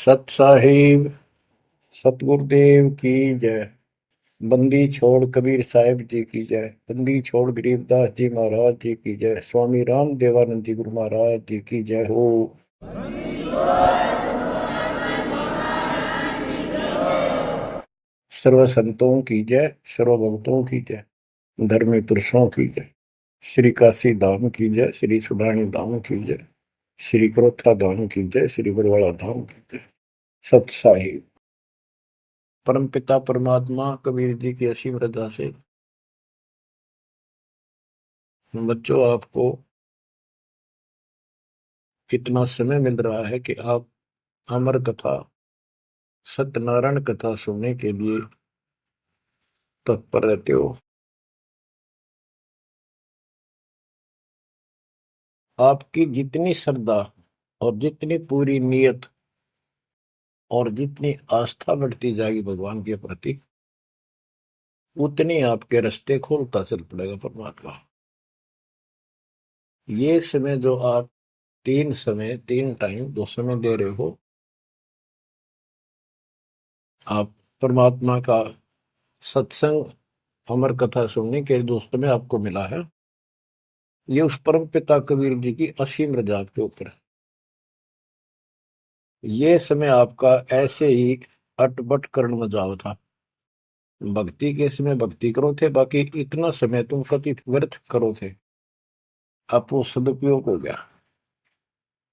सत साहिब सतगुरुदेव की जय। बंदी छोड़ कबीर साहिब जी की जय। बंदी छोड़ गरीबदास जी महाराज जी की जय। स्वामी राम देवानंद जी गुरु महाराज जी की जय हो। सर्व संतों की जय, सर्व भक्तों की जय, धर्मी पुरुषों की जय। श्री काशी धाम की जय, श्री सुडानी धाम की जय, श्री क्रोथा धाम की जय, श्री बरवाड़ा धाम की जय। सत साहिब। परम पिता परमात्मा कबीर जी की असीम रजा से बच्चों आपको इतना समय मिल रहा है कि आप अमर कथा, सत्यनारायण कथा सुनने के लिए तत्पर रहते हो। आपकी जितनी श्रद्धा और जितनी पूरी नियत और जितनी आस्था बढ़ती जाएगी भगवान के प्रति, उतनी आपके रास्ते खोलता चल पड़ेगा परमात्मा। ये समय जो आप तीन टाइम दो समय दे रहे हो, आप परमात्मा का सत्संग अमर कथा सुनने के जो समय आपको मिला है, ये उस परम पिता कबीर जी की असीम रजा के ऊपर है। ये समय आपका ऐसे ही अटपट कर्ण में जाओ था। भक्ति के समय भक्ति करो थे, बाकी इतना समय तुम कति व्यर्थ करो थे, अब वो सदुपयोग हो गया।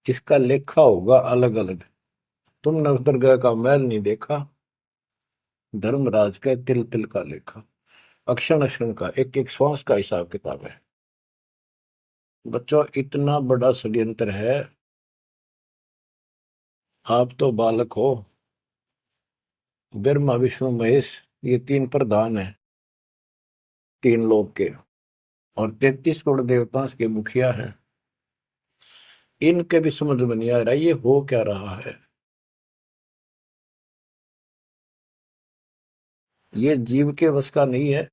इसका लेखा होगा अलग अलग। तुमने उस दरगाह का मैल नहीं देखा, धर्मराज का तिल तिल का लेखा, अक्षण अक्षण का, एक एक श्वास का हिसाब किताब है। बच्चों, इतना बड़ा षड्यंत्र है। आप तो बालक हो। ब्रह्मा विष्णु महेश, ये तीन प्रधान है तीन लोक के, और 33 करोड़ देवता के मुखिया हैं। इनके भी समझ में नहीं आ रहा ये हो क्या रहा है। ये जीव के वश का नहीं है।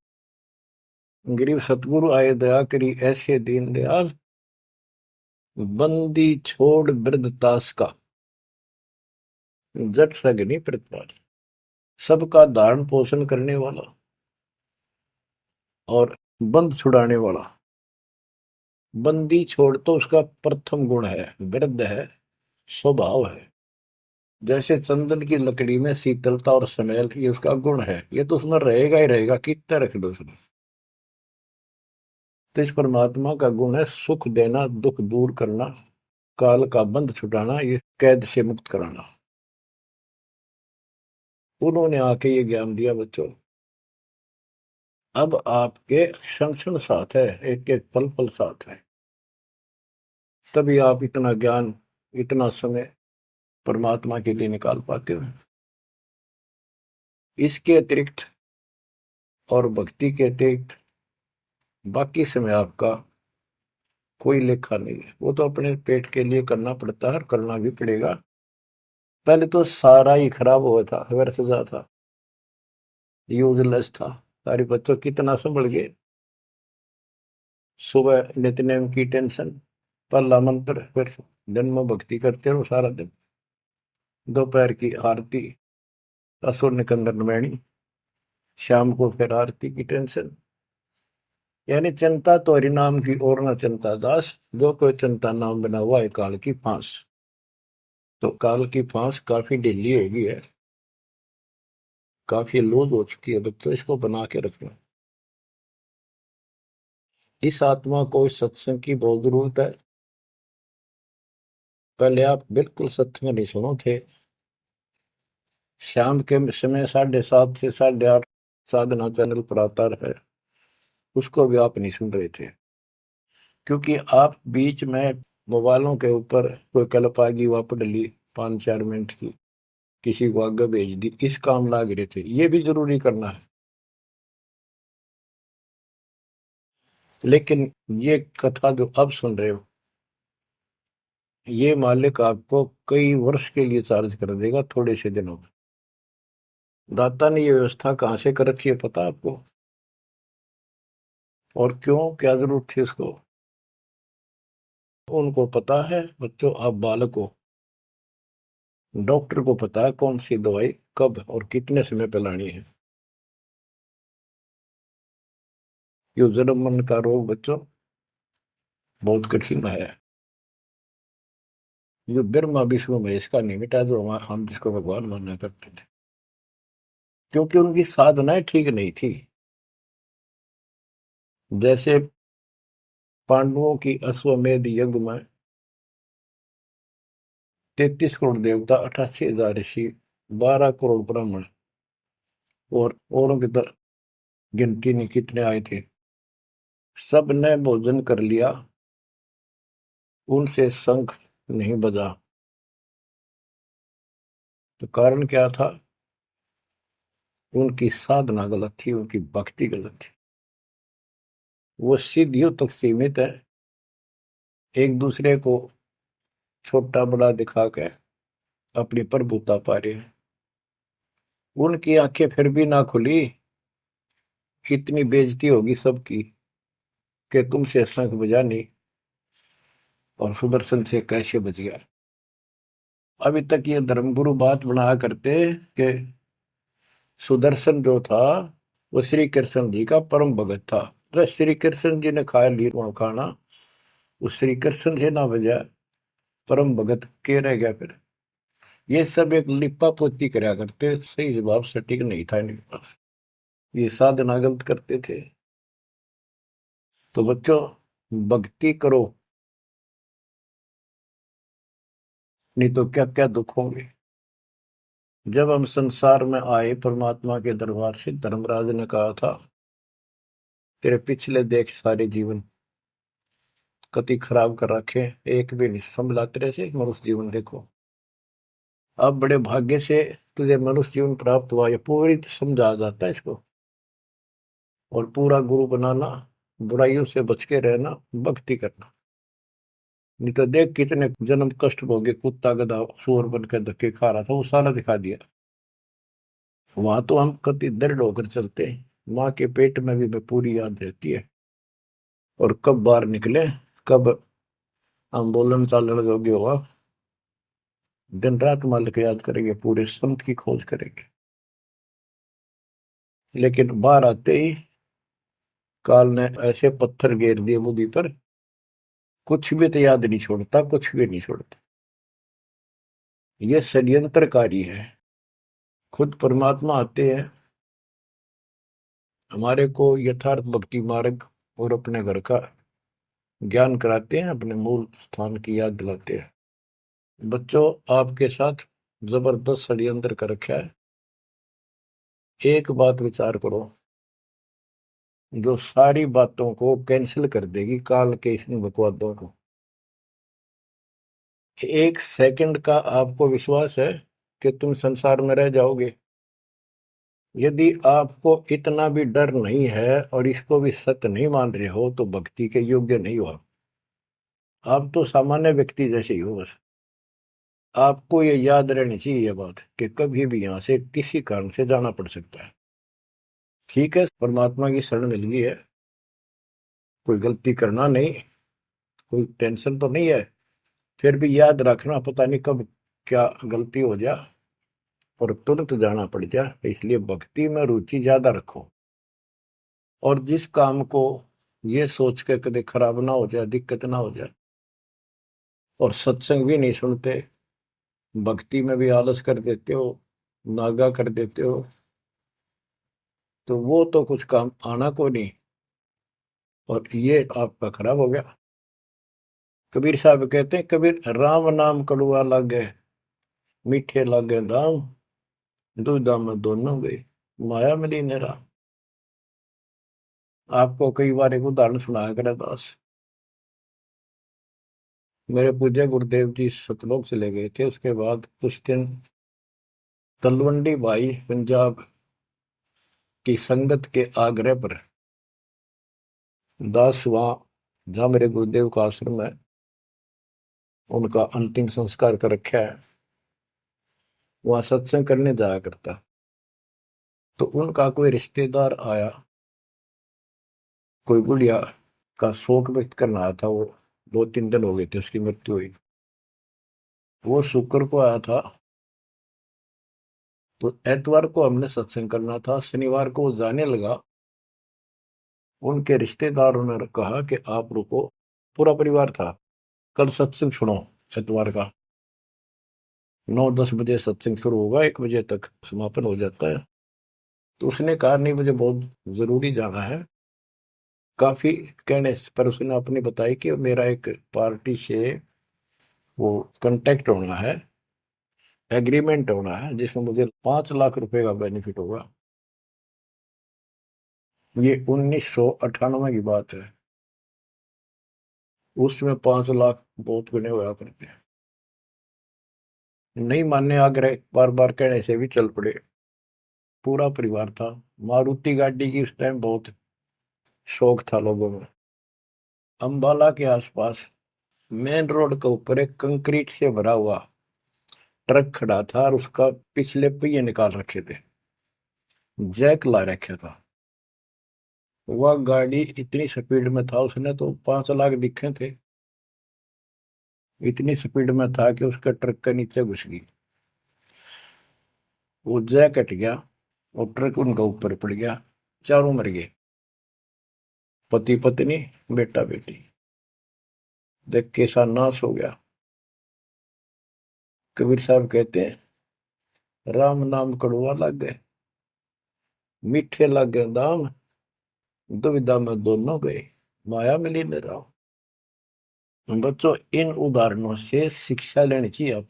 गरीब सतगुरु आए दया करी ऐसे दीन दयाल, बंदी छोड़ वृद्धतास का, जट रगनी प्रतिपाल। सबका धारण पोषण करने वाला और बंद छुड़ाने वाला। बंदी छोड़ तो उसका प्रथम गुण है, वृद्ध है, स्वभाव है। जैसे चंदन की लकड़ी में शीतलता और स्मेल, ये उसका गुण है। ये तो उसमें रहेगा ही रहेगा, कितना रख दो उसमें। तो इस परमात्मा का गुण है सुख देना, दुख दूर करना, काल का बंध छुटाना, ये कैद से मुक्त कराना। उन्होंने आके ये ज्ञान दिया बच्चों। अब आपके क्षण क्षण साथ है, एक एक पल पल साथ है। तभी आप इतना ज्ञान, इतना समय परमात्मा के लिए निकाल पाते हो। इसके अतिरिक्त और भक्ति के अतिरिक्त बाकी समय आपका कोई लेखा नहीं है। वो तो अपने पेट के लिए करना पड़ता है और करना भी पड़ेगा। पहले तो सारा ही खराब हुआ था, व्यर्थ जा था, यूजलेस था। सारे बच्चों कितना संभल गए। सुबह नित्यनेम की टेंशन, पहला मंत्र, फिर जन्म भक्ति करते रहो सारा दिन, दोपहर की आरती, असुर निकंदन नमैनी, शाम को फिर आरती की टेंशन। यानी चिंता तो हरिनाम की और न चिंता दास, जो कोई चिंता नाम बना हुआ है काल की फांस। तो काल की फांस काफी ढीली हो गई है, काफी लूज हो चुकी है बच्चों, इसको बना के रखना। इस आत्मा को इस सत्संग की बहुत जरूरत है। पहले आप बिल्कुल सत्संग नहीं सुनो थे। शाम के समय 7:30 से 8:30 साधना चैनल पर आता है, उसको भी आप नहीं सुन रहे थे, क्योंकि आप बीच में मोबाइलों के ऊपर कोई कल्प आ गई, वापस डली 5-4 मिनट की, किसी को आगे भेज दी, इस काम लाग रहे थे। ये भी जरूरी करना है, लेकिन ये कथा जो अब सुन रहे हो, ये मालिक आपको कई वर्ष के लिए चार्ज कर देगा थोड़े से दिनों में। दाता ने ये व्यवस्था कहां से कर रखी है पता आपको? और क्यों, क्या जरूरत थी उसको? उनको पता है बच्चों, आप बालक हो, डॉक्टर को पता है कौन सी दवाई कब और कितने समय पे लानी है। ये जन्म मन का रोग बच्चों बहुत कठिन है। ये ब्रह्मा विष्णु में इसका नहीं मिटा जो हम जिसको भगवान माना करते थे, क्योंकि उनकी साधनाएं ठीक नहीं थी। जैसे पांडवों की अश्वमेध यज्ञ में 33 करोड़ देवता, 88,000 ऋषि, 12 करोड़ ब्राह्मण और औरों की तो गिनती नहीं कितने आए थे, सब ने भोजन कर लिया, उनसे शंख नहीं बजा। तो कारण क्या था? उनकी साधना गलत थी, उनकी भक्ति गलत थी। वो सिद्धियों तक सीमित है, एक दूसरे को छोटा बड़ा दिखा के अपनी प्रभुता पा रहे हैं। उनकी आंखें फिर भी ना खुली, इतनी बेइज्जती होगी सबकी कि तुमसे शंख बजा नहीं और सुदर्शन से कैसे बच गया। अभी तक ये धर्मगुरु बात बनाया करते कि सुदर्शन जो था वो श्री कृष्ण जी का परम भगत था। तो श्री कृष्ण जी ने खाया ली खाना, उस श्री कृष्ण से ना बजा, परम भगत के रह गया फिर। ये सब एक लिपा पोती कराया करते, सही जवाब सटीक नहीं था इनके पास, ये साधना गलत करते थे। तो बच्चों भक्ति करो, नहीं तो क्या क्या दुख होंगे। जब हम संसार में आए परमात्मा के दरबार से, धर्मराज ने कहा था तेरे पिछले देख सारे जीवन कति खराब कर रखे, एक भी नहीं संभला तेरे से, मनुष्य जीवन देखो। अब बड़े भाग्य से तुझे मनुष्य जीवन प्राप्त हुआ, ये पूरी समझा जाता है इसको। और पूरा गुरु बनाना, बुराइयों से बच के रहना, भक्ति करना। नहीं तो देख कितने जन्म कष्ट भोगे, कुत्ता गधा सुअर बन के धक्के खा रहा था, वो सारा दिखा दिया। वहां तो हम कति दृढ़ होकर चलते हैं, माँ के पेट में भी मैं पूरी याद रहती है। और कब बाहर निकले, कब हम बोलन चालन योग्य हुआ, दिन रात मालिक याद करेंगे, पूरे संत की खोज करेंगे। लेकिन बाहर आते ही काल ने ऐसे पत्थर घेर दिए बुद्धि पर, कुछ भी तो याद नहीं छोड़ता, कुछ भी नहीं छोड़ता। ये षड्यंत्रकारी है। खुद परमात्मा आते हैं, हमारे को यथार्थ भक्ति मार्ग और अपने घर का ज्ञान कराते हैं, अपने मूल स्थान की याद दिलाते हैं। बच्चों आपके साथ जबरदस्त षड्यंत्र कर रखा है। एक बात विचार करो, जो सारी बातों को कैंसिल कर देगी, काल के इन बकवादों को। एक सेकंड का आपको विश्वास है कि तुम संसार में रह जाओगे? यदि आपको इतना भी डर नहीं है और इसको भी सत्य नहीं मान रहे हो, तो भक्ति के योग्य नहीं हो आप तो सामान्य व्यक्ति जैसे ही हो बस। आपको ये याद रहनी चाहिए ये बात कि कभी भी यहां से किसी कारण से जाना पड़ सकता है। ठीक है, परमात्मा की शरण मिल गई है, कोई गलती करना नहीं, कोई टेंशन तो नहीं है। फिर भी याद रखना, पता नहीं कब क्या गलती हो जाए और तुरंत जाना पड़ जाए, इसलिए भक्ति में रुचि ज्यादा रखो। और जिस काम को ये सोच के कभी खराब ना हो जाए, दिक्कत ना हो जाए, और सत्संग भी नहीं सुनते, भक्ति में भी आलस कर देते हो, नागा कर देते हो, तो वो तो कुछ काम आना को नहीं, और ये आपका खराब हो गया। कबीर साहब कहते हैं, कबीर राम नाम कड़ुआ लागे, मीठे लागे दाम, दूधा में दोनों गए, माया मिली ने राम। आपको कई बार एक उदाहरण सुनाया करे दास। मेरे पूज्य गुरुदेव जी सतलोक चले गए थे, उसके बाद कुछ दिन तलवंडी भाई पंजाब की संगत के आग्रह पर दास वहां, जहां मेरे गुरुदेव का आश्रम है, उनका अंतिम संस्कार कर रखा है, वहां सत्संग करने जाया करता। तो उनका कोई रिश्तेदार आया, कोई बुढ़िया का शोक व्यक्त करना आया था। वो 2-3 दिन हो गए थे उसकी मृत्यु हुई। वो शुक्र को आया था, तो एतवार को हमने सत्संग करना था, शनिवार को वो जाने लगा। उनके रिश्तेदारों ने कहा कि आप रुको, पूरा परिवार था, कल सत्संग सुनो एतवार का। 9-10 बजे सत्संग शुरू होगा, 1 बजे तक समापन हो जाता है। तो उसने कहा नहीं, मुझे बहुत जरूरी जाना है। काफी कहने पर उसने अपनी बताई कि मेरा एक पार्टी से वो कांटेक्ट होना है, एग्रीमेंट होना है, जिसमें मुझे 5 लाख रुपए का बेनिफिट होगा। ये 1998 की बात है। उसमें 5 लाख बहुत गुने हुआ करते हैं। नहीं मानने आग्रह बार बार कहने से भी चल पड़े। पूरा परिवार था। मारुति गाड़ी की उस टाइम बहुत शौक था लोगों में। अंबाला के आसपास मेन रोड के ऊपर एक कंक्रीट से भरा हुआ ट्रक खड़ा था और उसका पिछले पहिए निकाल रखे थे, जैक ला रखा था। वह गाड़ी इतनी स्पीड में था, उसने तो 5 लाख दिखे थे। इतनी स्पीड में था कि उसका ट्रक के नीचे घुस गई। वो जैक कट गया और ट्रक उनका ऊपर पड़ गया। चारों मर गए, पति पत्नी बेटा बेटी। देख कैसा नाश हो गया। कबीर साहब कहते हैं, राम नाम कड़वा लग गए, मीठे लग गए दाम, दुविधा में दोनों गए, माया मिली न राम। बच्चों, इन उदाहरणों से शिक्षा लेनी चाहिए आप,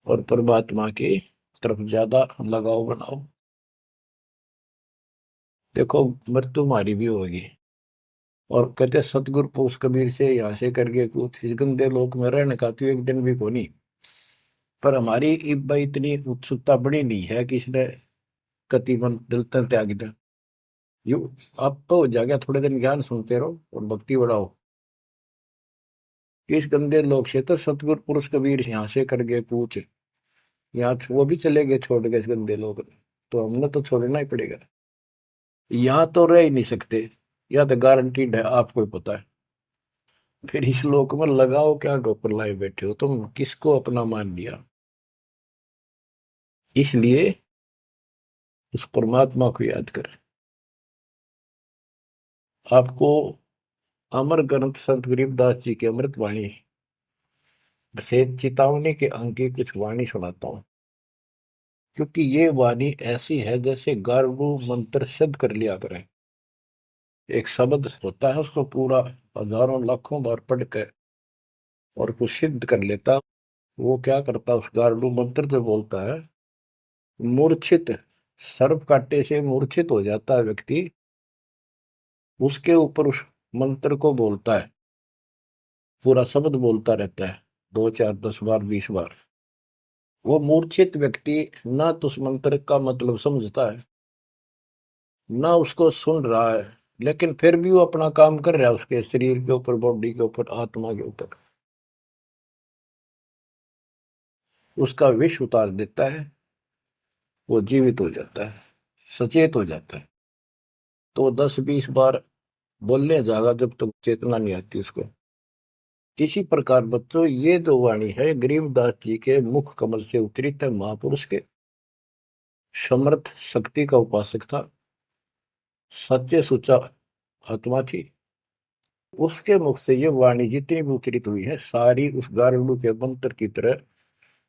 और परमात्मा की तरफ ज्यादा लगाव बनाओ। देखो, मृत्यु हमारी भी होगी। और कहते सतगुरु पुरुष कबीर से यहाँ से करके कुछ इस गंदे लोक में रहने का तो एक दिन भी को नहीं। पर हमारी इब्बा इतनी उत्सुकता बड़ी नहीं है कि इसने कति मन दिल तन त्याग दे। यू आप तो हो जाएगा, थोड़े दिन ज्ञान सुनते रहो और भक्ति बढ़ाओ। इस गंदे लोग से तो सतगुरु पुरुष कबीर यहाँ से करके पूछ, यहाँ वो भी चले गए छोड़ के इस गंदे लोग। तो हमने तो छोड़ना ही पड़ेगा। यहाँ तो रह ही नहीं सकते, या तो गारंटीड है, आपको ही पता है। फिर इस लोक में लगाओ क्या, गोपर लाए बैठे हो तुम, किसको अपना मान लिया। इसलिए उस परमात्मा को याद कर। आपको अमर ग्रंथ संत गरीबदास जी की अमृत वाणी से चेतावनी के अंक की कुछ वाणी सुनाता हूं। क्योंकि ये वाणी ऐसी है जैसे गारडू मंत्र सिद्ध कर लिया करें। एक शब्द होता है, उसको पूरा हजारों लाखों बार पढ़ कर और कुछ सिद्ध कर लेता। वो क्या करता, उस गारडू मंत्र जो बोलता है, मूर्छित सर्प काटे से मूर्छित हो जाता है व्यक्ति, उसके ऊपर उस मंत्र को बोलता है, पूरा शब्द बोलता रहता है, 2 4 10 बार 20 बार। वो मूर्छित व्यक्ति ना तो उस मंत्र का मतलब समझता है, ना उसको सुन रहा है, लेकिन फिर भी वो अपना काम कर रहा है, उसके शरीर के ऊपर, बॉडी के ऊपर, आत्मा के ऊपर। उसका विष उतार देता है, वो जीवित हो जाता है, सचेत हो जाता है। तो 10 20 बार बोलने जाएगा जब तक चेतना नहीं आती उसको। इसी प्रकार बच्चों, ये जो वाणी है गरीबदास जी के मुख कमल से उतरी तक, महापुरुष के समर्थ शक्ति का उपासक था, सच्चे सुचा आत्मा थी। उसके मुख से ये वाणी जितनी भी उतरित हुई है, सारी उस गारुड़ के मंत्र की तरह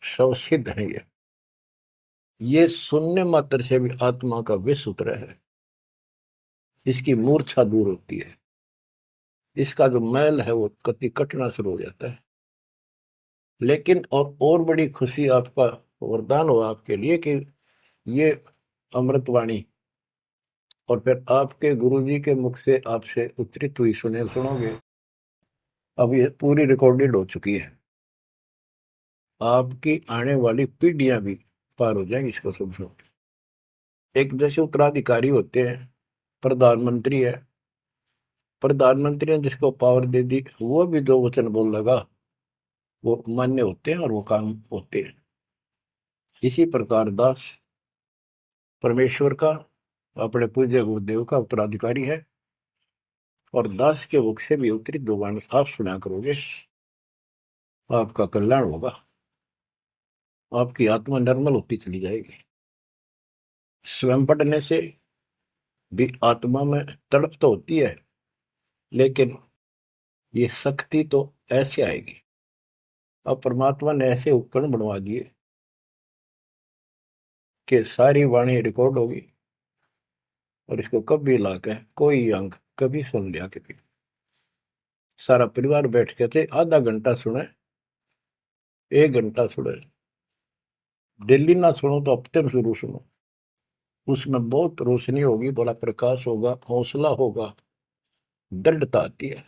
सब सिद्ध है। ये सुनने मात्र से भी आत्मा का विष उतरा है, इसकी मूर्छा दूर होती है, इसका जो मैल है वो कति कटना शुरू हो जाता है। लेकिन और बड़ी खुशी आपका वरदान हो आपके लिए कि ये अमृतवाणी और फिर आपके गुरु जी के मुख से आपसे उच्चरित हुई सुनोगे। अब ये पूरी रिकॉर्डेड हो चुकी है, आपकी आने वाली पीढ़ियां भी पार हो जाएंगी इसको सुन सुन। एक जैसे उत्तराधिकारी होते हैं, प्रधानमंत्री है, प्रधानमंत्री ने जिसको पावर दे दी, वो भी जो वचन बोल लगा वो मान्य होते हैं और वो काम होते हैं। इसी प्रकार दास परमेश्वर का, अपने पूज्य गुरुदेव का उत्तराधिकारी है, और दास के मुख से भी उत्तरित दो वाणी आप सुना करोगे, आपका कल्याण होगा। आपकी आत्मा निर्मल होती चली जाएगी। स्वयं पढ़ने से भी आत्मा में तड़प तो होती है, लेकिन ये शक्ति तो ऐसे आएगी। अब परमात्मा ने ऐसे उपकरण बनवा दिए कि सारी वाणी रिकॉर्ड होगी, और इसको कभी लाके कोई अंग कभी सुन लिया कभी, सारा परिवार बैठ के थे, आधा घंटा सुने, 1 घंटा सुने, डेली ना सुनो तो हफ्ते में जरूर सुनो। उसमें बहुत रोशनी होगी, बड़ा प्रकाश होगा, हौसला होगा, दृढ़ता आती है।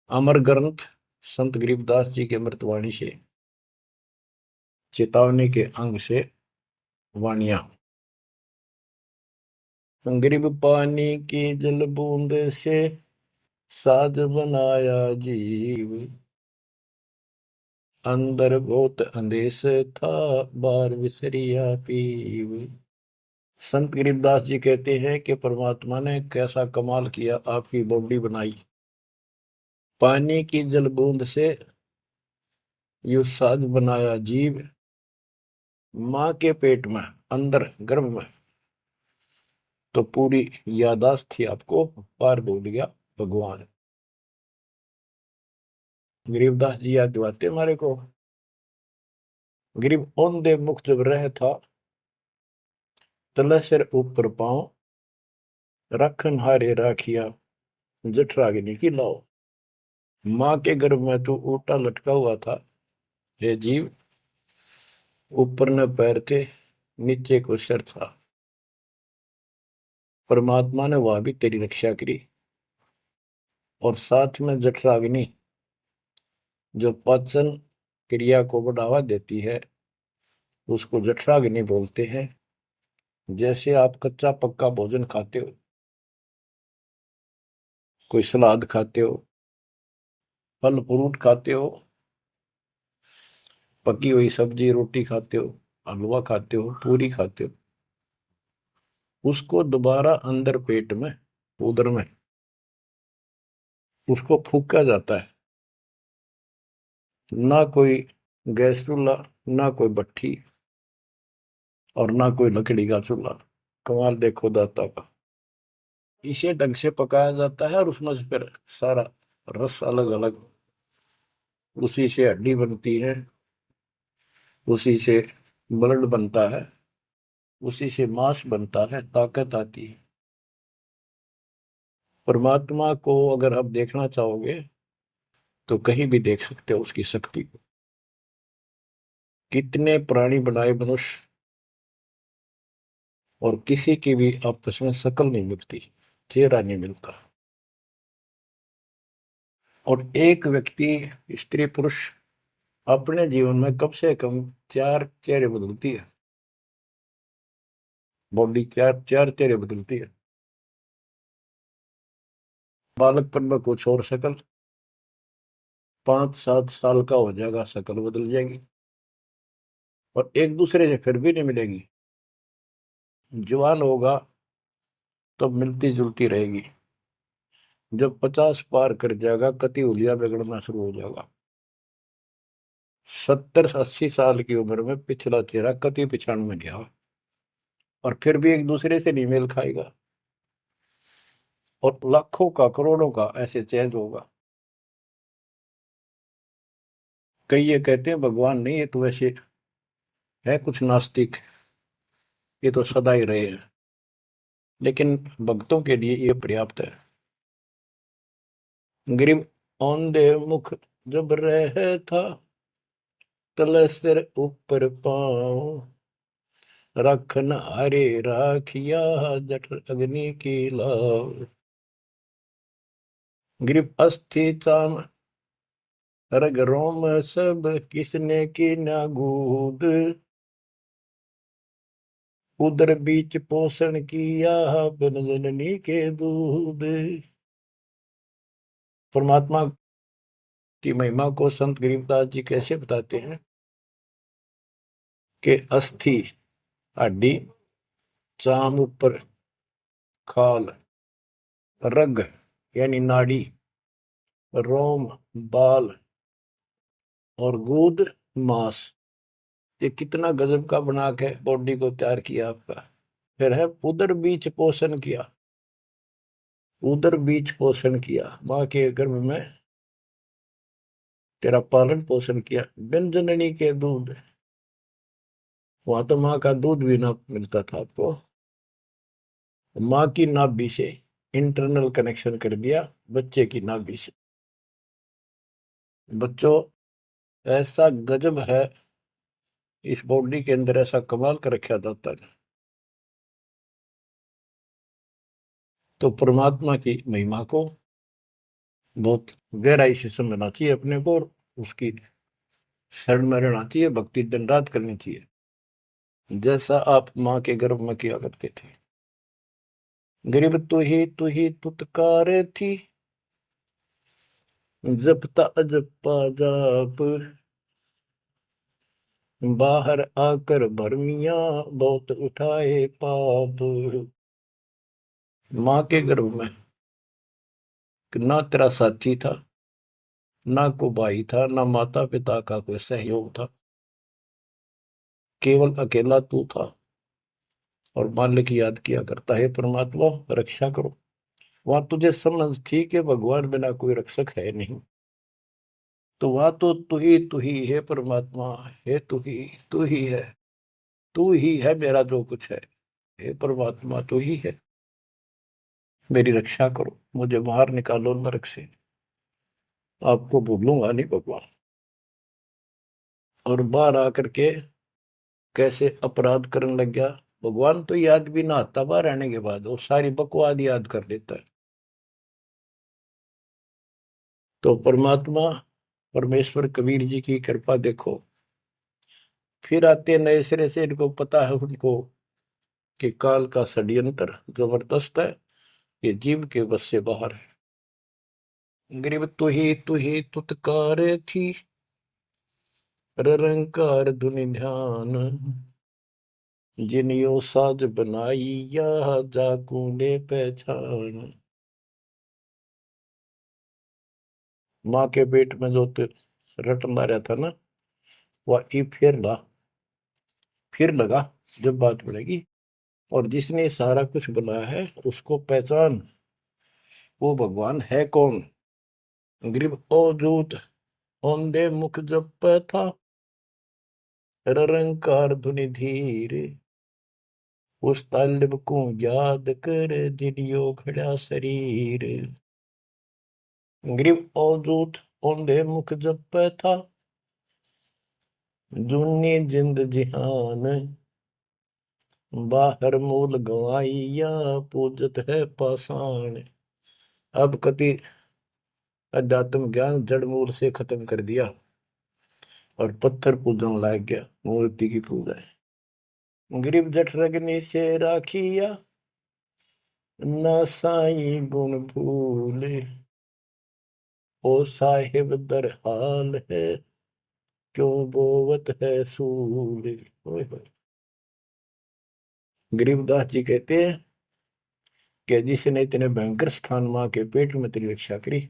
अमर ग्रंथ संत गरीबदास जी के अमृतवाणी से, चेतावनी के अंग से वाणियां। गरीब पानी की जल बूंद से साज बनाया जीव, अंदर बहुत अंदेश था, बार विसरिया पीव। संत गरीबदास जी कहते हैं कि परमात्मा ने कैसा कमाल किया, आपकी बॉडी बनाई, पानी की जल बूंद से यू साज बनाया जीव, माँ के पेट में अंदर गर्भ में तो पूरी यादाश्त थी आपको, पार बोल गया भगवान। गरीबदास जी याद दिवाते हमारे को। गरीब औंधे मुख जब रह था, तले सिर ऊपर पांव, रखन हारे राखिया, जठराग्नि की लाओ। माँ के गर्भ में तू उल्टा लटका हुआ था, हे जीव, ऊपर न पैर थे, नीचे को सिर था। परमात्मा ने वह भी तेरी रक्षा करी, और साथ में जठराग्नि जो पाचन क्रिया को बढ़ावा देती है, उसको जठराग्नि बोलते हैं। जैसे आप कच्चा पक्का भोजन खाते हो, कोई सलाद खाते हो, फल फ्रूट खाते हो, पकी हुई सब्जी रोटी खाते हो, हलवा खाते हो, पूरी खाते हो, उसको दोबारा अंदर पेट में, उदर में, उसको फूका जाता है। ना कोई गैस चूल्हा, ना कोई भट्ठी, और ना कोई लकड़ी का चूल्हा। कमाल देखो दाता का। इसे ढंग से पकाया जाता है, और उसमें से फिर सारा रस अलग अलग, उसी से हड्डी बनती है, उसी से ब्लड बनता है, उसी से मांस बनता है, ताकत आती है। परमात्मा को अगर आप देखना चाहोगे तो कहीं भी देख सकते हो उसकी शक्ति को। कितने प्राणी बनाए मनुष्य, और किसी की भी आपस में शकल नहीं मिलती, चेहरा नहीं मिलता। और एक व्यक्ति, स्त्री पुरुष, अपने जीवन में कम से कम 4 चेहरे बदलती है। बॉडी 4 चेहरे बदलती है। बालकपन में कुछ और शकल, 5-7 साल का हो जाएगा शकल बदल जाएगी, और एक दूसरे से फिर भी नहीं मिलेगी। जवान होगा तो मिलती जुलती रहेगी, जब 50 पार कर जाएगा कति उलिया बिगड़ना शुरू हो जाएगा। 70-80 साल की उम्र में पिछला चेहरा कति पिछाड़ में गया, और फिर भी एक दूसरे से नहीं मेल खाएगा, और लाखों का करोड़ों का ऐसे चेंज होगा। कई ये कहते हैं भगवान नहीं, ये तो वैसे है कुछ नास्तिक, ये तो सदा ही रहे हैं, लेकिन भक्तों के लिए ये पर्याप्त है। गरीब औंधे मुख जब रह था, तले सिर ऊपर पाँव, रखन हरे राखिया, जठ अग्नि की लाव। गरीब अस्थि चाम रग रोम सब, किसने की ना गूद, उदर बीच पोषण किया, बिन जननी के दूध। परमात्मा की महिमा को संत गरीबदास जी कैसे बताते हैं कि अस्थि हड्डी, चाम ऊपर खाल, रग यानी नाड़ी, रोम बाल, और गूद मांस, ये कितना गजब का बना के बॉडी को तैयार किया आपका। फिर है उदर बीच पोषण किया, उदर बीच पोषण किया, माँ के गर्भ में तेरा पालन पोषण किया। बिन जननी के दूध, वहां तो माँ का दूध भी ना मिलता था आपको, माँ की नाभि से इंटरनल कनेक्शन कर दिया बच्चे की नाभि से। बच्चों, ऐसा गजब है इस बॉडी के अंदर, ऐसा कमाल कर रखा जाता है। तो परमात्मा की महिमा को बहुत गहराई से समझना चाहिए अपने को, और उसकी शरण में रहना चाहिए, भक्ति दिन रात करनी चाहिए, जैसा आप माँ के गर्भ में किया करते थे। गरीब तू ही तुतकार थी, जपता अजपा जाप, बाहर आकर भरमिया बहुत उठाए पाप। माँ के गर्भ में ना तेरा साथी था, ना को भाई था, ना माता पिता का कोई सहयोग था, केवल अकेला तू था। और मालिक याद किया करता है, परमात्मा रक्षा करो। वहां तुझे समझ थी कि भगवान बिना कोई रक्षक है नहीं, तो वहां तो तू ही है परमात्मा, है तू ही है, तू ही है मेरा जो कुछ है। हे परमात्मा तू ही है, मेरी रक्षा करो, मुझे बाहर निकालो नरक से, आपको भूलूंगा नहीं भगवान। और बाहर आकर के कैसे अपराध करने लग गया, भगवान तो याद भी ना आता बाहर रहने के बाद, वो सारी बकवाद याद कर लेता है। तो परमात्मा परमेश्वर कबीर जी की कृपा देखो, फिर आते नए सिरे से, इनको पता है उनको कि काल का षड्यंत्र जबरदस्त है, ये जीव के बस से बाहर है। गरीब तू ही तुतकार थी, रंकार धुनि ध्यान, जिनियो साज बनाई या जाकू ने पहचान। माँ के पेट में जो रटना रहता ना, वह ई फिर लगा जब बात बढ़ेगी, और जिसने सारा कुछ बनाया है उसको पहचान, वो भगवान है कौन। गरीब अवधूत औंधे मुख जप था, रंकार धुनि धीर, उस तालिब को याद कर दिलियो खड़ा शरीर। गरीब अवधूत औंधे मुख जप था, दुनी जिंद जिहान, बाहर मूल गवाइया पूजत है पाषाण। अब कति अध्यात्म ज्ञान जड़ मूल से खत्म कर दिया और पत्थर पूजन लायक गया, मूर्ति की पूजा है। गरीब जठ रगनी से राखिया, ना साई गुण भूले, ओ साहिब दर हाल है, क्यों बोवत है सूले। गरीबदास जी कहते हैं कि जिसने इतने भयंकर स्थान मां के पेट में तेरी रक्षा करी,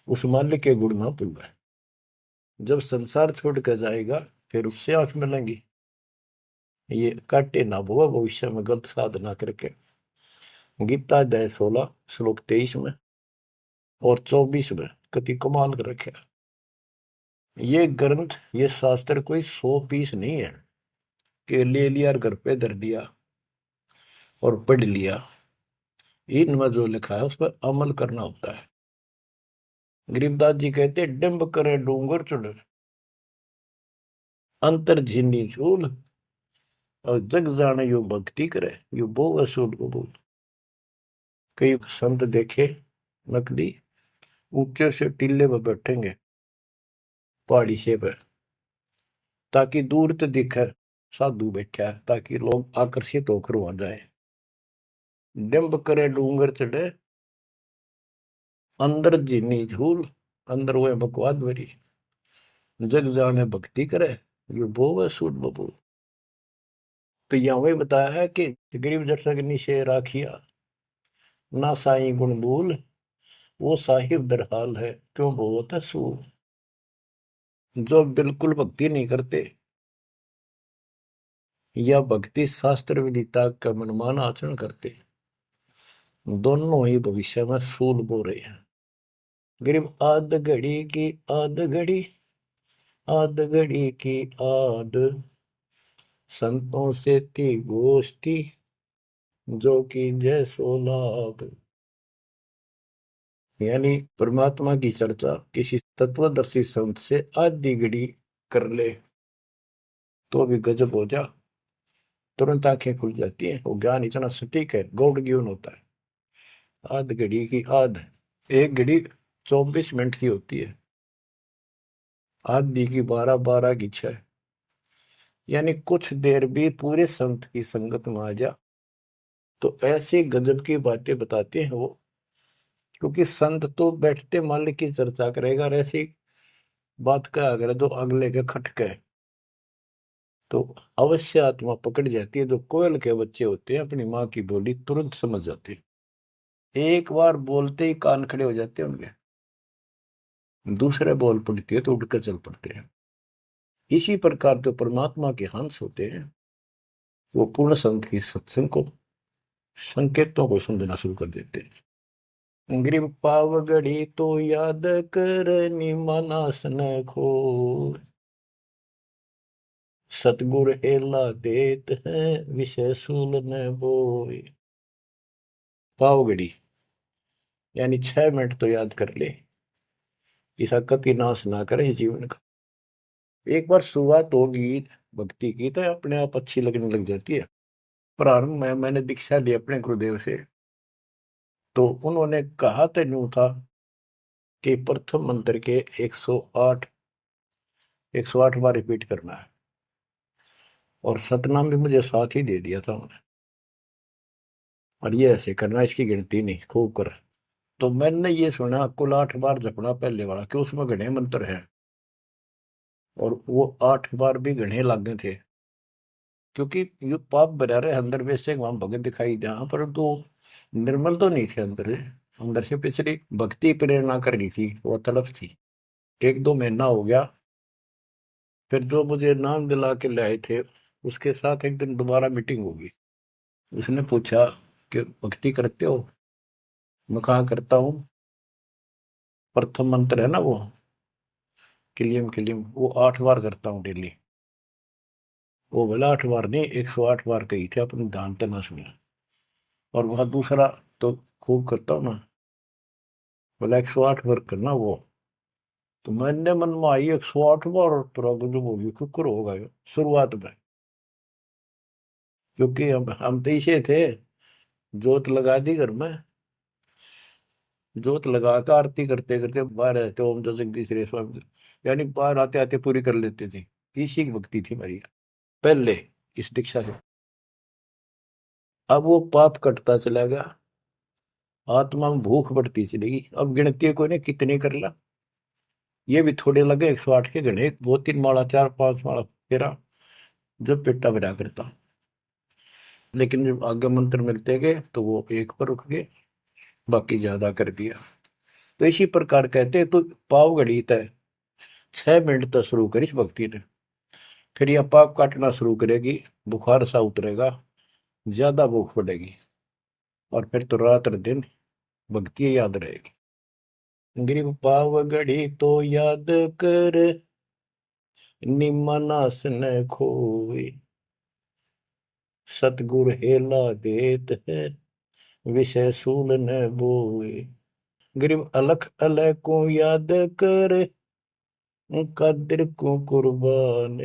उस मालिक के गुण ना भूलना। जब संसार छोड़ कर जाएगा फिर उससे आंख मिलेंगी, ये काटे ना बुआ भविष्य में गलत साधना करके। गीता अध्याय 16 श्लोक 23 में और 24 में कति कमाल कर रखे। ये ग्रंथ, ये शास्त्र कोई 100 पीस नहीं है कि ले लिया और घर पे धर दिया और पढ़ लिया। इनमें जो लिखा है उस पर अमल करना होता है। गरीबदास जी कहते डिंब करे डूंगर चुड़, अंतर झिन्नी झूल, और जग जाने यो भक्ति करे, यो बो वसूल कबूल। कई संत देखे नकली ऊंचे से टीले पर बैठेंगे पहाड़ी से पर, ताकि दूर तो दिखे साधु बैठा है, ताकि लोग आकर्षित होकर वहां जाए। डिंब करे डूंगर चढ़े, अंदर जीनी झूल, अंदर वो बकवाद भरी, जग जाने भक्ति करे, ये बोवे सूद बबूल। तो यहाँ वही बताया है कि गरीब जठरग निशे राखिया, ना साई गुण भूल, वो साहिब दरहाल है, क्यों बोवत है सूल। जो बिल्कुल भक्ति नहीं करते, या भक्ति शास्त्र विदिता का मनमान आचरण करते, दोनों ही भविष्य में सूल बो रहे हैं। गरीब आध घड़ी की आध घड़ी, आध घड़ी की आध, संतों से थी गोष्ठी, जो कि जय सो लाभ। यानी परमात्मा की चर्चा किसी तत्वदर्शी संत से आधी घड़ी कर ले तो भी गजब हो जा, तुरंत आंखें खुल जाती हैं। वो ज्ञान इतना सटीक है, गॉड गिवन होता है। आध घड़ी की आध, एक घड़ी 24 मिनट की होती है, आधी की 12, 12 की 6। यानी कुछ देर भी पूरे संत की संगत में आ जा तो ऐसी गजब की बातें बताते हैं वो। क्योंकि संत तो बैठते मालिक की चर्चा करेगा, और ऐसी बात का अगर जो अगले के खटके तो अवश्य आत्मा पकड़ जाती है। जो कोयल के बच्चे होते हैं अपनी माँ की बोली तुरंत समझ जाते हैं, एक बार बोलते ही कान खड़े हो जाते हैं उनके। दूसरे बोल पड़ती है तो उठकर चल पड़ते हैं। इसी प्रकार जो परमात्मा के हंस होते हैं वो पूर्ण संत की सत्संग को, संकेतों को समझना शुरू कर देते हैं। ग्रीव पावगढ़ी तो याद करनी मानस न खो, सतगुर हेला देत है विषय सूल न बोए। पावगढ़ी यानी 6 मिनट तो याद कर ले, ऐसा कति नाश ना करे जीवन का। एक बार शुरुआत होगी भक्ति की तो अपने आप अच्छी लगने लग जाती है। प्रारंभ में मैंने दीक्षा ली अपने गुरुदेव से, तो उन्होंने कहा तो यूं था कि प्रथम मंत्र के 108 बार रिपीट करना है, और सतनाम भी मुझे साथ ही दे दिया था उन्होंने, और ये ऐसे करना, इसकी गिनती नहीं, खूब कर। तो मैंने ये सुना कुल 8 बार जपना पहले वाला, कि उसमें घने मंत्र हैं, और वो 8 बार भी घने लागे थे। क्योंकि ये पाप भरा रहे अंदर वैसे वहां भगत दिखाई जहां पर तो निर्मल तो नहीं थे अंदर से। अंदर से पिछली भक्ति प्रेरणा कर रही थी, वो तड़प थी। 1-2 महीना हो गया, फिर जो मुझे नाम दिला के लाए थे उसके साथ एक दिन दोबारा मीटिंग होगी। उसने पूछा कि भक्ति करते हो? मैं कहा करता हूँ। प्रथम मंत्र है ना वो किलियम किलियम, वो 8 बार करता हूँ डेली। वो बोला 8 बार नहीं, 108 बार कही थे, अपने ध्यान से ना सुना। और वह दूसरा तो खूब करता हूँ ना, बोला 108 बार करना वो। तो मैंने मन में आई 108 बार, तो गजब होगी, कुकर होगा ये शुरुआत में। क्योंकि हम तो इसे थे, जोत लगा दी घर में, जोत लगा कर आरती करते करते बाहर रहते, ओम जो जगदीश रे स्वामी, यानी बाहर आते आते पूरी कर लेते थे। इसी की भक्ति थी मेरी पहले, इस दीक्षा से। अब वो पाप कटता चला गया, आत्मा में भूख बढ़ती चलेगी। अब गिनती कोई ने कितने कर ला, ये भी थोड़े लगे 108 के गणे, 2-3 माला 4-5 माला फेरा जब पेटा भरा करता। लेकिन जब आगे मंत्र मिलते गए तो वो एक पर रुक गए, बाकी ज्यादा कर दिया। तो इसी प्रकार कहते हैं, तो पाव घड़ी तय 6 मिनट तक शुरू करी इस भक्ति ने, फिर यह पाप काटना शुरू करेगी, बुखार सा उतरेगा, ज्यादा भूख पड़ेगी, और फिर तो रात दिन भक्ति याद रहेगी। ग्रीव पाव घड़ी तो याद कर निमनास न खोए, सतगुर हेला देत है विषय सूल न बोए। गरीब अलख अलय को याद कर, कदर को कुर्बान,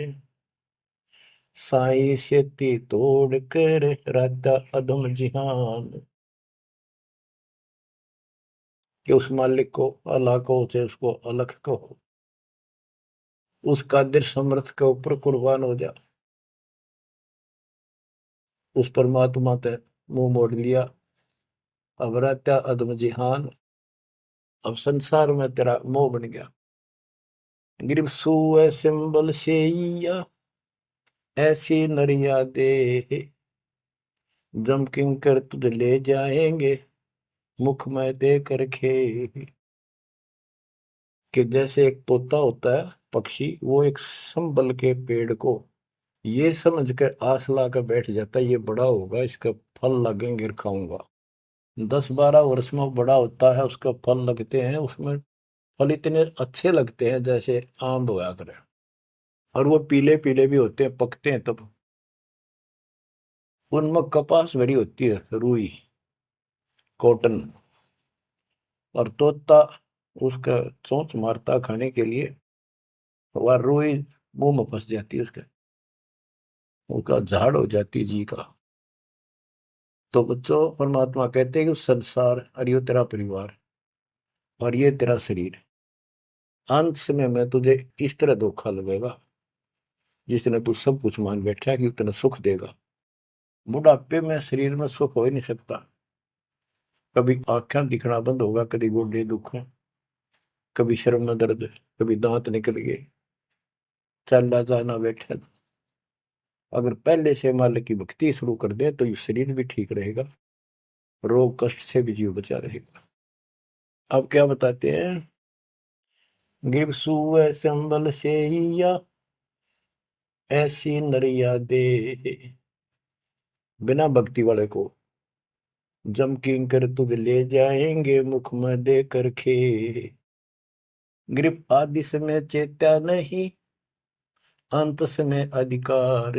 साई शेती तोड़ कर राता अदम जिहान। कि उस मालिक को अल्लाह को से उसको अलख कहो, उस कादिर समर्थ के ऊपर कुर्बान हो जा। उस परमात्मा ते मुंह मोड़ लिया, अब रहता अदम जिहान, अब संसार में तेरा मोह बन गया। गिरब सुए सिंबल शेया, ऐसी नरिया दे, जम किंकर तुझ ले जाएंगे मुख में दे कर खे। कि जैसे एक तोता होता है पक्षी, वो एक संबल के पेड़ को ये समझ के आस ला कर बैठ जाता है ये बड़ा होगा, इसका फल लगेंगे, खाऊंगा। 10-12 वर्ष में वो बड़ा होता है, उसका फल लगते हैं, उसमें फल इतने अच्छे लगते हैं जैसे आम होया करे, और वो पीले पीले भी होते हैं, पकते हैं तब। उनमें कपास भरी होती है, रुई, कॉटन, और तोता उसका चोंच मारता खाने के लिए, वह रुई मुंह में फंस जाती है उसके, उसका झाड़ हो जाती है जी का। तो बच्चों, परमात्मा कहते हैं कि संसार और ये तेरा परिवार और ये तेरा शरीर, अंत समय में तुझे इस तरह धोखा लगेगा जिसने तू सब कुछ मान बैठा है कि उतना सुख देगा। बुढ़ापे में शरीर में सुख हो ही नहीं सकता। कभी आंखें दिखना बंद होगा, कभी गोडे दुख, कभी शर्म में दर्द, कभी दांत निकल गए, चलना जाना बैठा। अगर पहले से मालिक की भक्ति शुरू कर दे तो ये शरीर भी ठीक रहेगा, रोग कष्ट से भी जीव बचा रहेगा। अब क्या बताते हैं, गिर सुअ संबल से या ऐसी नरिया दे, बिना भक्ति वाले को जम किंकर तुझ ले जाएंगे मुख में दे कर खे। ग्रिप आदि समय चेत्या नहीं, अंत समय अधिकार,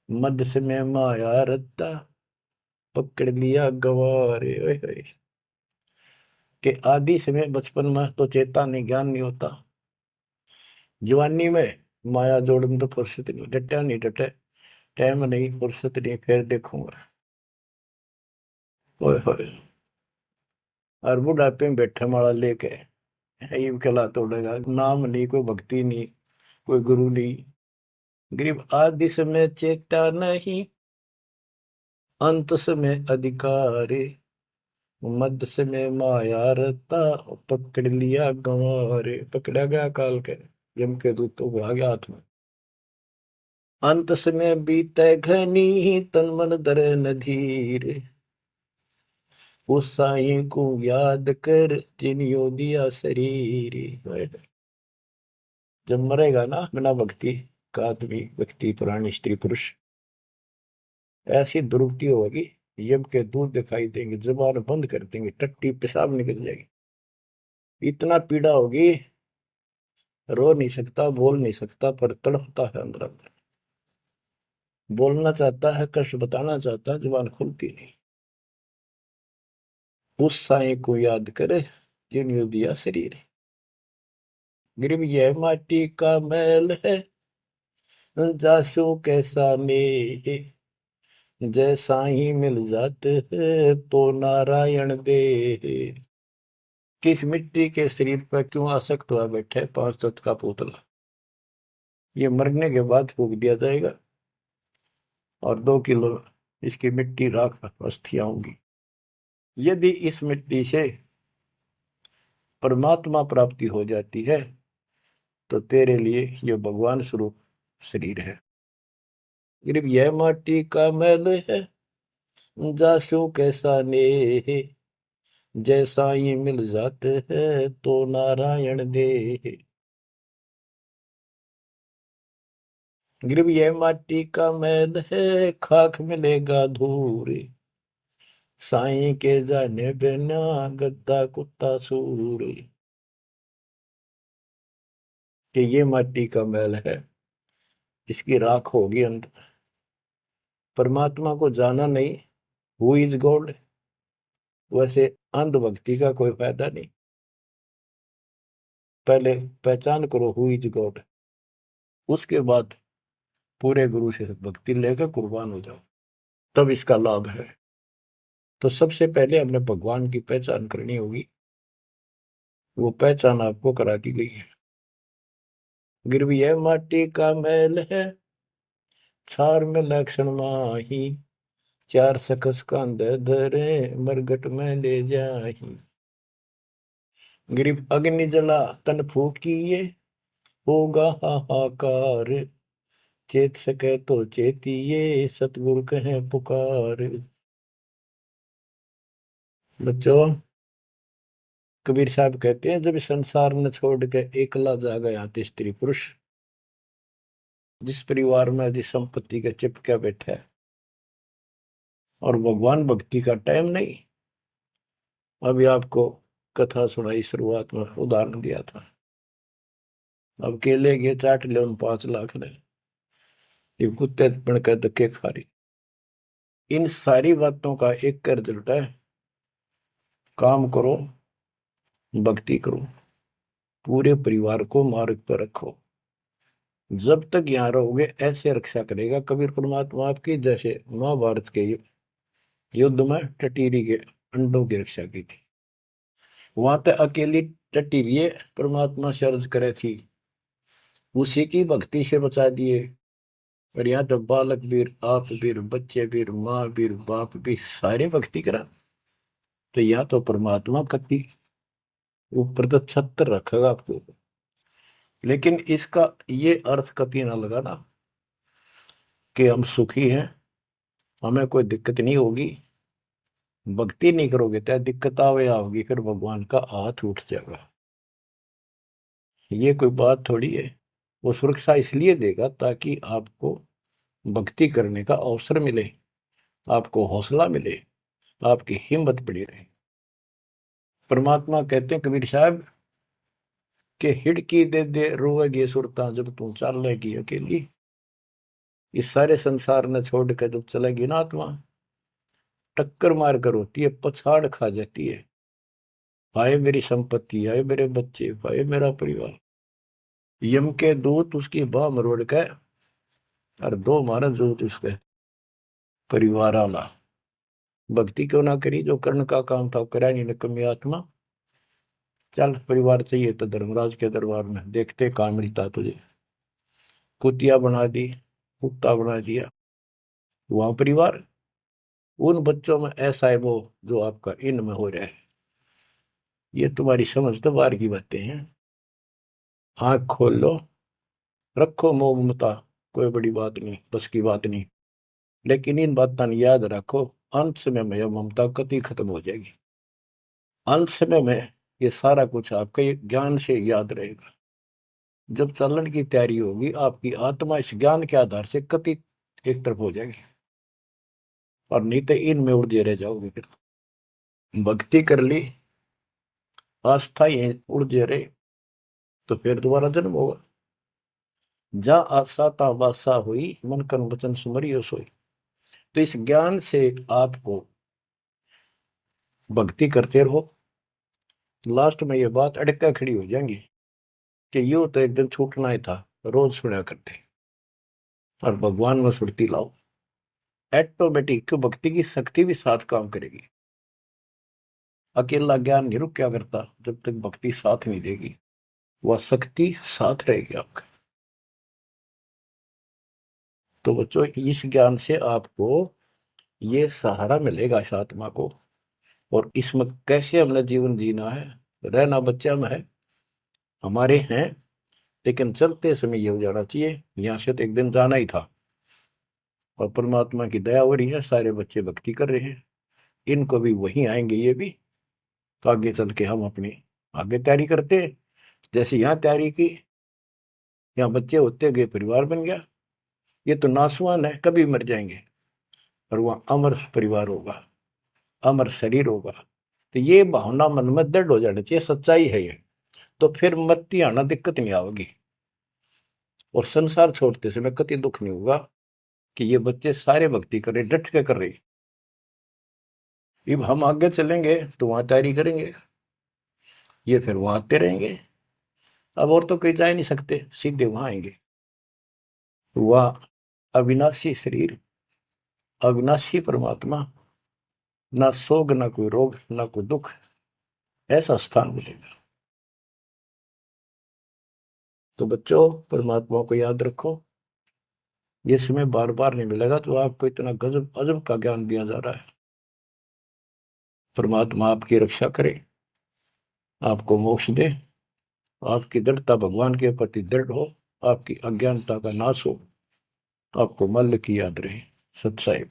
मध्य समय माया रत्ता, पकड़ लिया गवारे। ओए होए। कि आदि समय बचपन में तो चेता नहीं, ज्ञान नहीं होता, जवानी में माया जोड़न तो फुर्सत नहीं, डटा नहीं डटे, टाइम नहीं, फुर्सत नहीं, फिर देखूंगा। ओए होए। और बुढ़ापे में बैठे माला लेके ये कला तोड़ेगा, नाम नहीं, कोई भक्ति नहीं, कोई गुरु नहीं। गरीब आदि समय चेता नहीं, अंत समय अधिकारी, मध्य समय माया रता, पकड़ लिया गंवारे। पकड़ा गया काल के, यम के दूतों को आ गया हाथ में। अंत समय बीते घनी, तन मन धरे न धीर, उस साईं को याद कर जिनियो दिया शरीर। जब मरेगा ना बिना भक्ति का आदमी, व्यक्ति, प्राणी, स्त्री, पुरुष, ऐसी दुर्गति होगी, यम के दूध दिखाई देंगे, जुबान बंद कर देंगे, टट्टी पेशाब निकल जाएगी, इतना पीड़ा होगी, रो नहीं सकता, बोल नहीं सकता, पर तड़पता है अंदर अंदर, बोलना चाहता है, कष्ट बताना चाहता है, जुबान खुलती नहीं। उस साईं को याद करे जिन्होंने दिया शरीर। गिरव यह माटी का मैल है, जासू कैसा ने, जैसा ही मिल जाते हैं तो नारायण दे। किस मिट्टी के शरीर पर क्यों आसक्त हुआ बैठे 5 तत्व का पुतला, ये मरने के बाद फूक दिया जाएगा और 2 किलो इसकी मिट्टी राख अस्थियां होंगी। यदि इस मिट्टी से परमात्मा प्राप्ति हो जाती है तो तेरे लिए ये भगवान स्वरूप शरीर है। सिर्फ यह माटी का मैल है, जासू कैसा ने, जैसा ही मिल जाते हैं तो नारायण दे। गिरव यह माटी का मैल है, खाक मिलेगा धूर, साईं के जाने बिना गद्दा कुत्ता सूर। कि ये माटी का मैल है, इसकी राख होगी अंत। परमात्मा को जाना नहीं, हु इज गॉड, वैसे अंधभक्ति का कोई फायदा नहीं। पहले पहचान करो हु इज गॉड, उसके बाद पूरे गुरु से भक्ति लेकर कुर्बान हो जाओ, तब इसका लाभ है। तो सबसे पहले हमने भगवान की पहचान करनी होगी, वो पहचान आपको करा दी गई है। गिरवी यह माटी का मैल है, छार में लक्षण माही, चार सकस कांधे धरे मरगट में ले जाही। गिरिव अग्नि जला तन फूकिए, होगा हाहाकार, चेत सके तो चेतिए, सतगुरु कहे पुकार। बच्चों, कबीर साहब कहते हैं जब संसार न छोड़ के एकला जा गया स्त्री पुरुष, जिस परिवार में जिस संपत्ति के चिपके बैठे है और भगवान भक्ति का टाइम नहीं। अभी आपको कथा सुनाई, शुरुआत में उदाहरण दिया था। अब केले के चाट ले, उन 5 लाख ने, ये कुत्ते बन कर धक्के खा रही। इन सारी बातों का एक कर रिजल्ट है, काम करो, भक्ति करो, पूरे परिवार को मार्ग पर रखो। जब तक यहाँ रहोगे ऐसे रक्षा करेगा कबीर परमात्मा आपकी, जैसे महाभारत के युद्ध में टटीरी के अंडों की रक्षा की थी। वहां तक अकेली टटीरी परमात्मा से अर्ज करे थी, उसी की भक्ति से बचा दिए। और यहाँ तो बालक वीर, आप वीर, बच्चे वीर, माँ वीर, बाप भी सारे भक्ति करा। तो यहाँ तो परमात्मा कति ऊपर तो छत्र रखेगा आपको। लेकिन इसका ये अर्थ कभी ना लगाना कि हम सुखी हैं, हमें कोई दिक्कत नहीं होगी। भक्ति नहीं करोगे तो दिक्कत आवे आओगी, फिर भगवान का हाथ उठ जाएगा। ये कोई बात थोड़ी है। वो सुरक्षा इसलिए देगा ताकि आपको भक्ति करने का अवसर मिले, आपको हौसला मिले, आपकी हिम्मत बड़ी रहे। परमात्मा कहते हैं कबीर साहब के हिड़की दे दे रोएगी सुरता, जब तू चलेगी अकेली। इस सारे संसार ने छोड़ कर जब चलेगी ना आत्मा, टक्कर मार कर होती है, पछाड़ खा जाती है। हाय मेरी संपत्ति, हाय मेरे बच्चे, हाय मेरा परिवार। यम के दूत उसकी बाह मरोड़ के और 2 मारा दूत उसके परिवार आला। भक्ति क्यों ना करी? जो कर्ण का काम था करा नहीं, निकम्मी आत्मा। चल परिवार चाहिए तो धर्मराज के दरबार में देखते कहाँ मिलता तुझे। कुतिया बना दी, कुत्ता बना दिया। वहां परिवार, उन बच्चों में ऐसा है वो जो आपका इनमें हो रहा है। ये तुम्हारी समझ तो बाहर की बातें हैं। आंख खोल लो, रखो मोह ममता, कोई बड़ी बात नहीं, बस की बात नहीं। लेकिन इन बातों याद रखो, अंत समय में यह ममता कति खत्म हो जाएगी। अंत समय में ये सारा कुछ आपके ज्ञान से याद रहेगा। जब चलन की तैयारी होगी, आपकी आत्मा इस ज्ञान के आधार से कति एक तरफ हो जाएगी, और नहीं तो इनमें उलझे रह जाओगे। फिर भक्ति कर ली, आस्था ये उलझे रहे, तो फिर दोबारा जन्म होगा। जा आशा ता वासा हुई, मन कर्म वचन सुमरियो सोई। तो इस ज्ञान से आपको भक्ति करते रहो। लास्ट में ये बात अड़का खड़ी हो जाएंगी कि यूं तो एक दिन छूटना ही था, रोज सुना करते। और भगवान में सुरती लाओ, ऑटोमेटिक भक्ति की शक्ति भी साथ काम करेगी। अकेला ज्ञान नहीं रुक क्या करता, जब तक भक्ति साथ नहीं देगी, वह शक्ति साथ रहेगी आपका। तो बच्चों, इस ज्ञान से आपको ये सहारा मिलेगा इस आत्मा को। और इसमें कैसे हमने जीवन जीना है, रहना बच्चा में है, हमारे हैं, लेकिन चलते समय ये हो जाना चाहिए यहाँ से तो एक दिन जाना ही था। और परमात्मा की दया हो रही है, सारे बच्चे भक्ति कर रहे हैं, इनको भी वहीं आएंगे ये भी। तो आगे चल के हम अपनी आगे तैयारी करते हैं। जैसे यहाँ तैयारी की, यहाँ बच्चे होते गए, परिवार बन गया। ये तो नासवान है, कभी मर जाएंगे, और वहाँ अमर परिवार होगा, अमर शरीर होगा। तो ये भावना मन में दृढ़ हो जानी चाहिए, सच्चाई है ये। तो फिर मरती आना दिक्कत नहीं आवेगी, और संसार छोड़ते समय कति दुख नहीं होगा कि ये बच्चे सारे भक्ति कर रहे, डट के कर रहे। अब हम आगे चलेंगे तो वहां तैयारी करेंगे, ये फिर वहां आते रहेंगे। अब और तो कहीं जा नहीं सकते, सीधे वहां आएंगे। वह अविनाशी शरीर, अविनाशी परमात्मा, ना सोग, ना कोई रोग, ना कोई दुख, ऐसा स्थान मिलेगा। तो बच्चों, परमात्मा को याद रखो। ये समय बार बार नहीं मिलेगा, तो आपको इतना गजब अजब का ज्ञान दिया जा रहा है। परमात्मा आपकी रक्षा करे, आपको मोक्ष दे, आपकी दृढ़ता भगवान के प्रति दृढ़ हो, आपकी अज्ञानता का नाश हो, आपको मल्ल की याद रहे। सत साहिब।